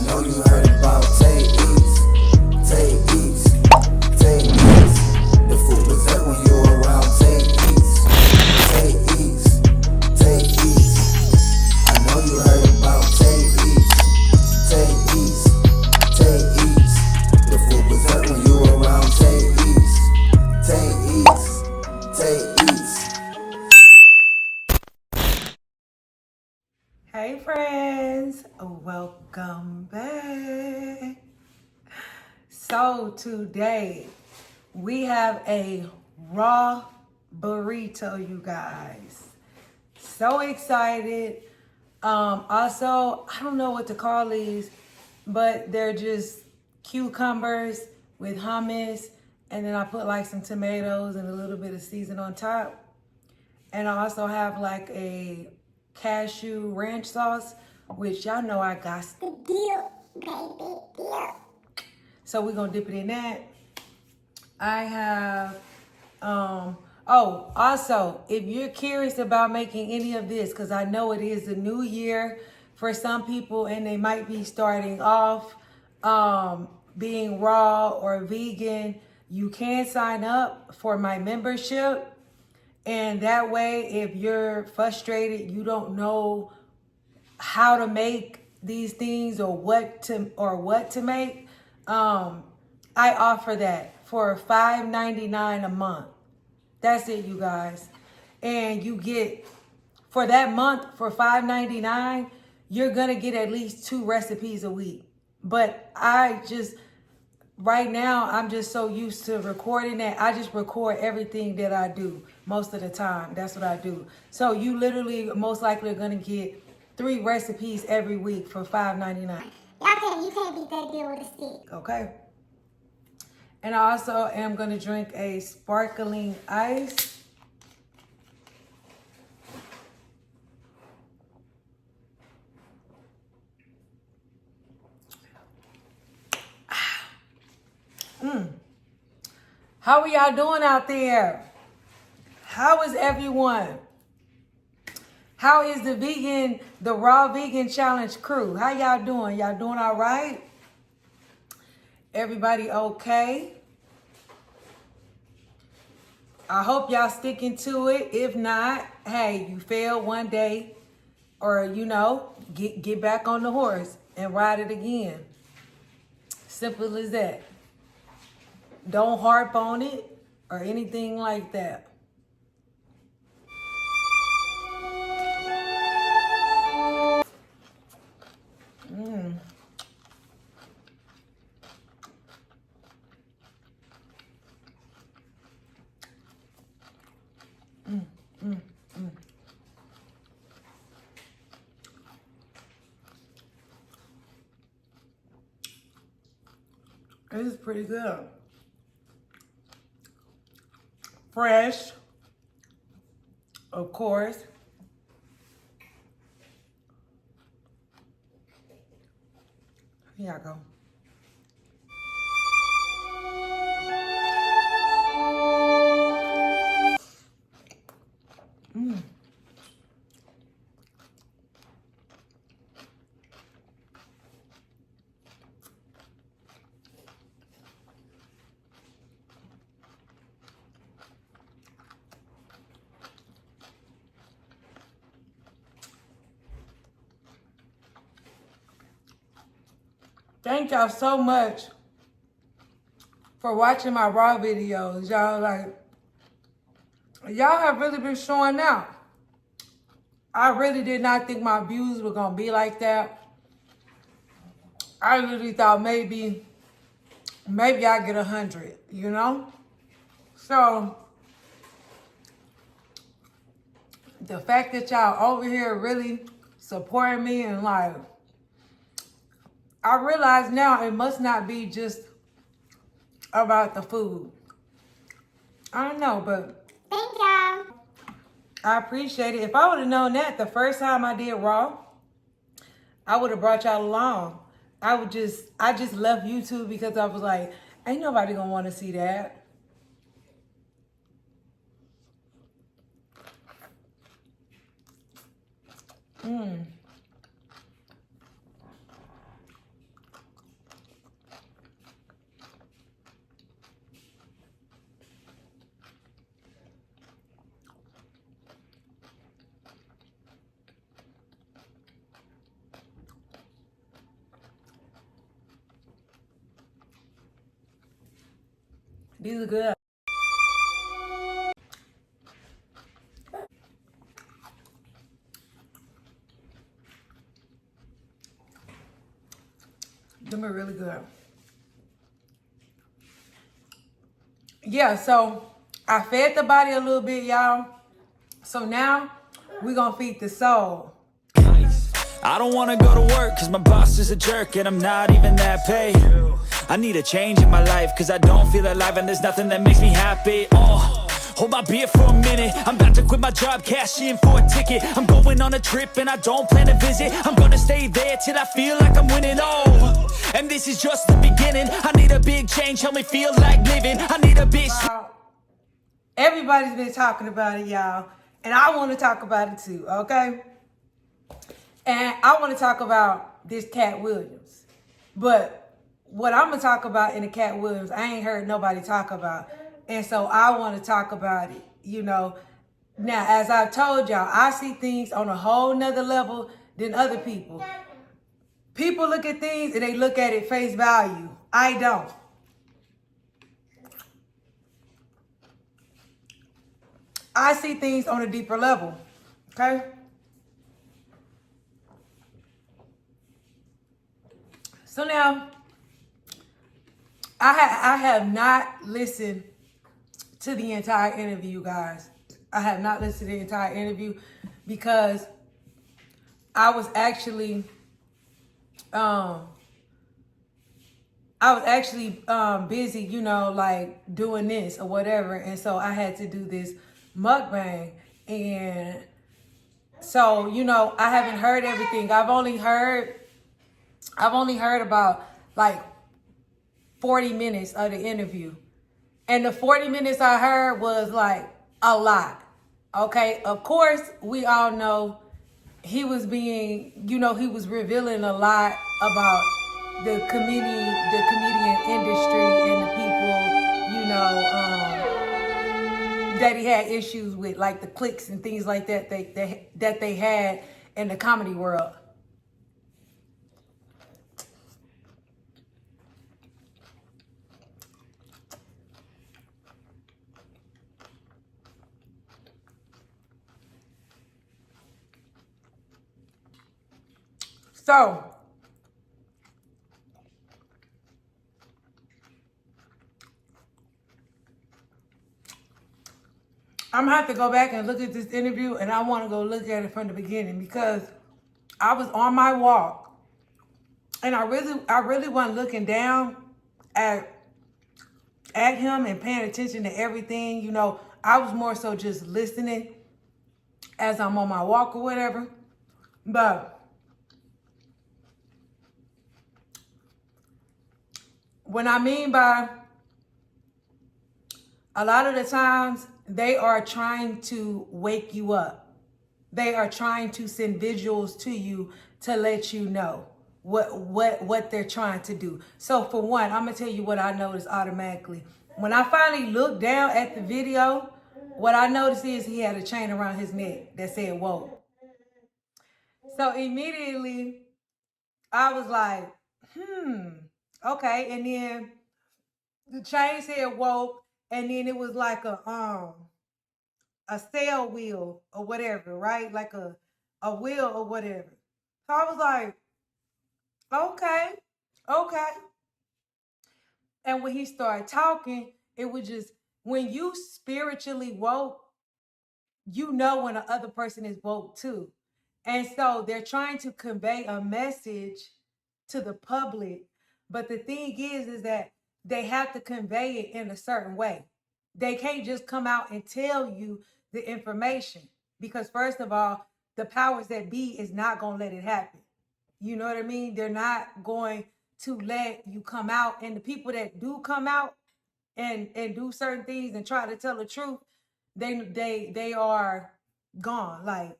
know you heard about TAYEATS. TAYEATS. TAYEATS. The food was there when you were around. TAYEATS. TAYEATS. TAYEATS. I know you heard about TAYEATS. TAYEATS. TAYEATS. The food was there when you were around. TAYEATS. TAYEATS. TAYEATS. Hey friends, welcome back. So today we have a raw burrito, you guys. So excited. Also, I don't know what to call these, but they're just cucumbers with hummus, and then I put like some tomatoes and a little bit of season on top. And I also have like a cashew ranch sauce, which y'all know I got the deal, baby, deal. So we're gonna dip it in that. I have, oh, also, if you're curious about making any of this, because I know it is a new year for some people and they might be starting off being raw or vegan, you can sign up for my membership. And that way, if you're frustrated, you don't know how to make these things or what to make, I offer that for $5.99 a month. That's it, you guys. And you get, for that month, for $5.99, you're gonna get at least 2 recipes a week. But right now, I'm just so used to recording that I just record everything that I do most of the time. That's what I do. So you literally most likely are gonna get 3 recipes every week for $5.99. You can't beat that deal with a stick. Okay. And I also am gonna drink a sparkling ice. How are y'all doing out there? How is everyone? How is the raw vegan challenge crew? How y'all doing? Y'all doing all right? Everybody okay? I hope y'all sticking to it. If not, hey, you failed one day, or get back on the horse and ride it again. Simple as that. Don't harp on it or anything like that. This is pretty good. Fresh, of course. Here I go. Thank y'all so much for watching my raw videos. Y'all have really been showing out. I really did not think my views were gonna be like that. I really thought maybe I get 100, So the fact that y'all over here really supporting me and I realize now it must not be just about the food. I don't know, but Thank y'all. I appreciate it. If I would have known that the first time I did raw, I would have brought y'all along. I just left YouTube because I was like, ain't nobody gonna want to see that. These are good. Them are really good. Yeah, so I fed the body a little bit, y'all. So now we're gonna feed the soul. I don't wanna go to work cause my boss is a jerk and I'm not even that paid. I need a change in my life cause I don't feel alive and there's nothing that makes me happy. Hold my beer for a minute, I'm about to quit my job, cash in for a ticket. I'm going on a trip and I don't plan to visit. I'm gonna stay there till I feel like I'm winning, and this is just the beginning. I need a big change, help me feel like living. I need a big... Everybody's been talking about it, y'all. And I want to talk about it too, okay? And I want to talk about this Katt Williams. But what I'm going to talk about in the Katt Williams, I ain't heard nobody talk about. And so I want to talk about it, you know. Now, as I've told y'all, I see things on a whole nother level than other people. People look at things and they look at it face value. I don't. I see things on a deeper level, okay? So now, I have not listened to the entire interview, guys. I have not listened to the entire interview because I was actually busy, you know, like doing this or whatever. And so I had to do this mukbang. And so, you know, I haven't heard everything. I've only heard about like 40 minutes of the interview. And the 40 minutes I heard was like a lot. Okay. Of course, we all know he was being, you know, he was revealing a lot about the comedian industry and the people, you know, that he had issues with, like the cliques and things like that that they had in the comedy world. So, I'm gonna have to go back and look at this interview, and I want to go look at it from the beginning because I was on my walk, and I really wasn't looking down at him and paying attention to everything. You know, I was more so just listening as I'm on my walk or whatever. But what I mean by a lot of the times they are trying to wake you up. They are trying to send visuals to you to let you know what they're trying to do. So for one, I'm gonna tell you what I noticed automatically. When I finally looked down at the video, what I noticed is he had a chain around his neck that said "whoa." So immediately I was like, okay. And then the chain said "whoa," and then it was like a sail wheel or whatever, right? Like a wheel or whatever. So I was like, okay. And when he started talking, it was just, when you spiritually woke, you know when the other person is woke too. And so they're trying to convey a message to the public. But the thing is that they have to convey it in a certain way. They can't just come out and tell you the information because, first of all, the powers that be is not going to let it happen. You know what I mean? They're not going to let you come out. And the people that do come out and do certain things and try to tell the truth, they are gone. Like,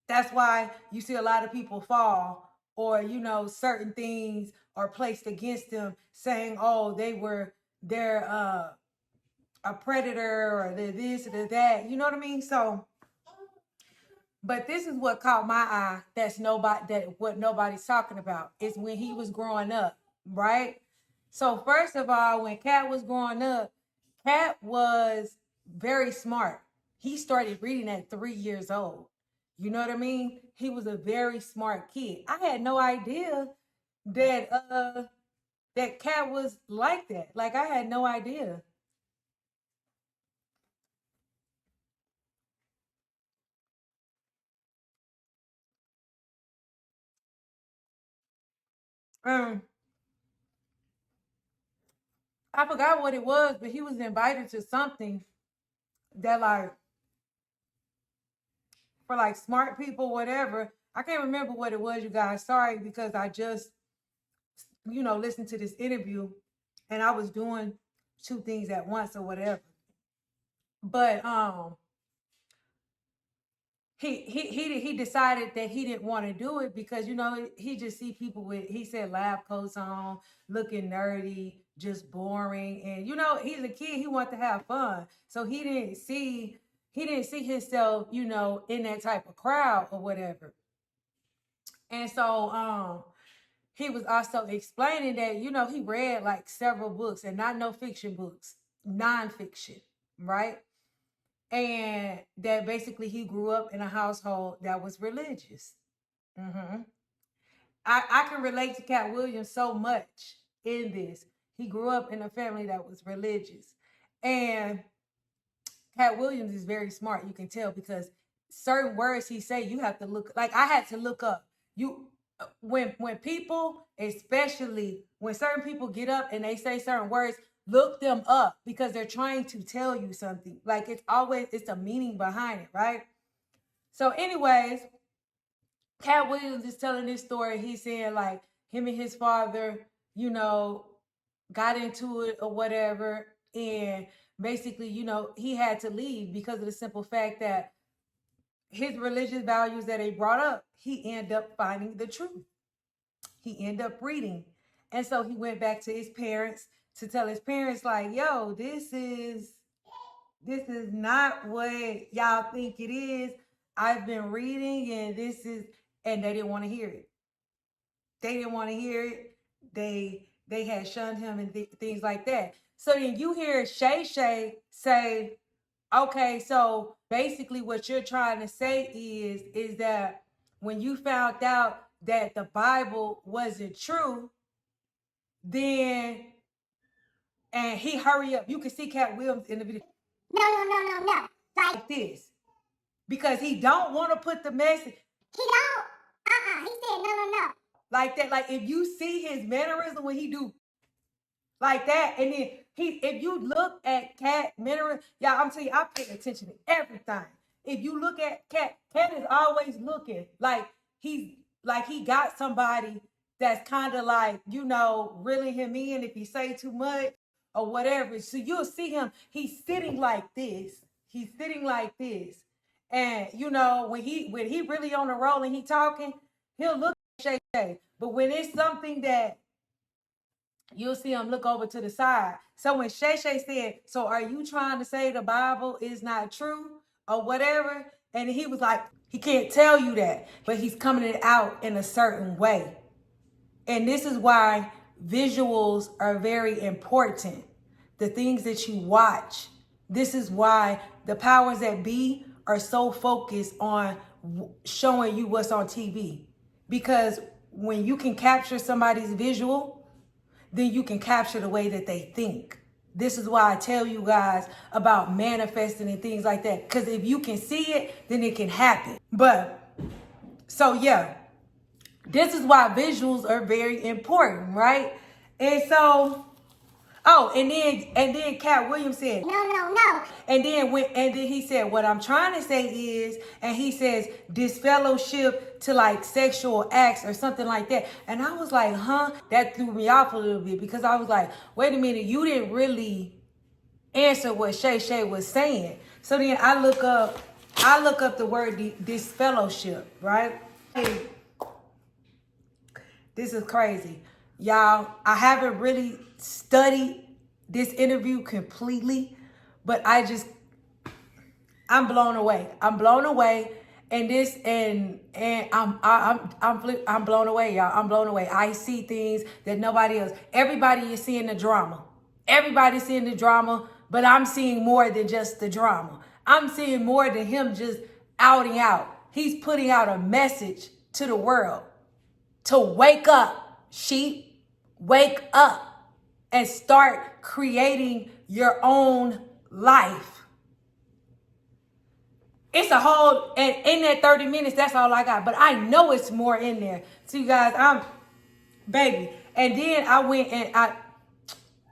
that's why you see a lot of people fall, or, you know, certain things are placed against them saying, oh, they're a predator, or they're this or they're that. You know what I mean? So, but this is what caught my eye. What nobody's talking about is when he was growing up, right? So first of all, when Katt was growing up, Katt was very smart. He started reading at 3 years old. You know what I mean? He was a very smart kid. I had no idea that that Katt was like that. Like I had no idea. Um, I forgot what it was, but he was invited to something that like for like smart people, whatever. I can't remember what it was, you guys. Sorry, because I just, listened to this interview and I was doing two things at once or whatever. But he decided that he didn't want to do it because he just see people with, he said, lab coats on, looking nerdy, just boring, and he's a kid, he wanted to have fun, so he didn't see himself in that type of crowd or whatever. And so he was also explaining that he read like several books, and not no fiction books, nonfiction, right? And that basically he grew up in a household that was religious. hmm I can relate to Katt Williams so much in this. He grew up in a family that was religious, and Katt Williams is very smart. You can tell because certain words he say, you have to look. Like I had to look up. You when people, especially when certain people get up and they say certain words, look them up because they're trying to tell you something. Like it's a meaning behind it, right? So, anyways, Katt Williams is telling this story. He's saying like him and his father, you know, got into it or whatever, and basically, he had to leave because of the simple fact that his religious values that they brought up, he ended up finding the truth. He ended up reading. And so he went back to his parents to tell his parents, like, yo, this is not what y'all think it is. I've been reading and and they didn't want to hear it. They didn't want to hear it. They had shunned him and things like that. So then you hear Shay Shay say, okay, so basically what you're trying to say is that when you found out that the Bible wasn't true, then and he hurry up. You can see Katt Williams in the video. No. Like this. Because he don't want to put the message. He don't. He said no. Like that. Like if you see his mannerism when he do like that, and then if you look at Katt mannerism, y'all, I'm telling you, I pay attention to everything. If you look at Katt is always looking he got somebody that's kind of like, reeling him in if he say too much or whatever. So you'll see him, he's sitting like this. He's sitting like this. And when he really on the roll and he talking, he'll look at Shay Shay. But when it's something that you'll see him look over to the side. So when Shay Shay said, so are you trying to say the Bible is not true or whatever? And he was like, he can't tell you that, but he's coming it out in a certain way. And this is why visuals are very important. The things that you watch. This is why the powers that be are so focused on showing you what's on TV. Because when you can capture somebody's visual, then you can capture the way that they think. This is why I tell you guys about manifesting and things like that. Because if you can see it, then it can happen. But, so yeah, this is why visuals are very important, right? And so, and then Katt Williams said, No. and then he said, what I'm trying to say is, and he says, disfellowship to like sexual acts or something like that. And I was like, huh? That threw me off a little bit because I was like, wait a minute, you didn't really answer what Shay Shay was saying. So then I look up the word disfellowship, right? Hey, this is crazy. Y'all, I haven't really studied this interview completely, but I'm blown away. I'm blown away. And this and I'm blown away, y'all. I'm blown away. I see things that nobody else. Everybody is seeing the drama. Everybody's seeing the drama, but I'm seeing more than just the drama. I'm seeing more than him just outing out. He's putting out a message to the world to wake up, sheep. Wake up and start creating your own life. It's a whole, and in that 30 minutes, that's all I got. But I know it's more in there. So you guys, baby. And then I went and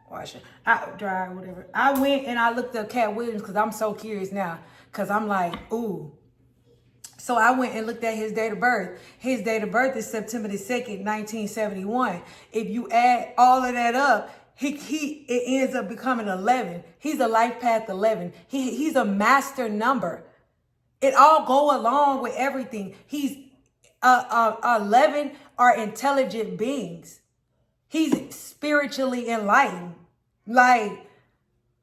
whatever. I went and I looked up Katt Williams because I'm so curious now. Because I'm like, ooh. So I went and looked at his date of birth. His date of birth is September the 2nd, 1971. If you add all of that up, it ends up becoming 11. He's a life path 11. He's a master number. It all go along with everything. He's 11 are intelligent beings. He's spiritually enlightened. Like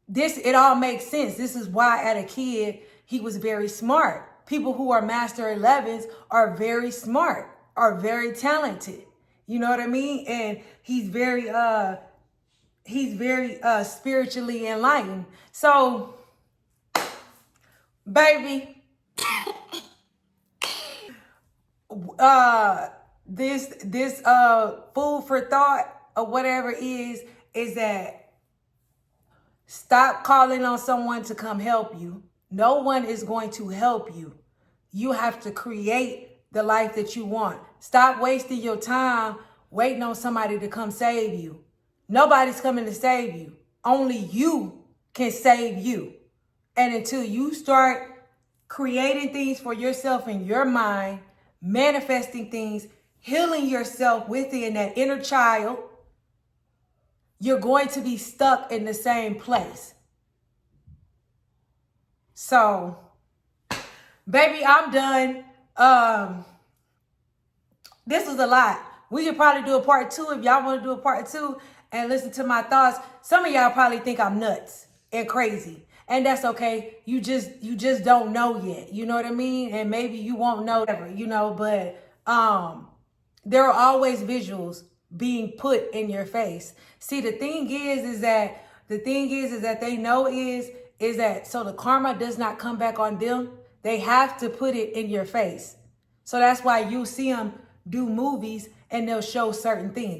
this, it all makes sense. This is why at a kid, he was very smart. People who are master 11s are very smart, are very talented. You know what I mean? And he's very spiritually enlightened. So, baby, this food for thought or whatever is that stop calling on someone to come help you. No one is going to help you. You have to create the life that you want. Stop wasting your time waiting on somebody to come save you. Nobody's coming to save you. Only you can save you. And until you start creating things for yourself in your mind, manifesting things, healing yourself within that inner child, you're going to be stuck in the same place. So, baby, I'm done. This was a lot. We could probably do a part 2 if y'all want to do a part 2 and listen to my thoughts. Some of y'all probably think I'm nuts and crazy. And that's okay. You just don't know yet. You know what I mean? And maybe you won't know ever, you know, but there are always visuals being put in your face. See, the thing is that they know is that so the karma does not come back on them. They have to put it in your face. So that's why you see them do movies and they'll show certain things.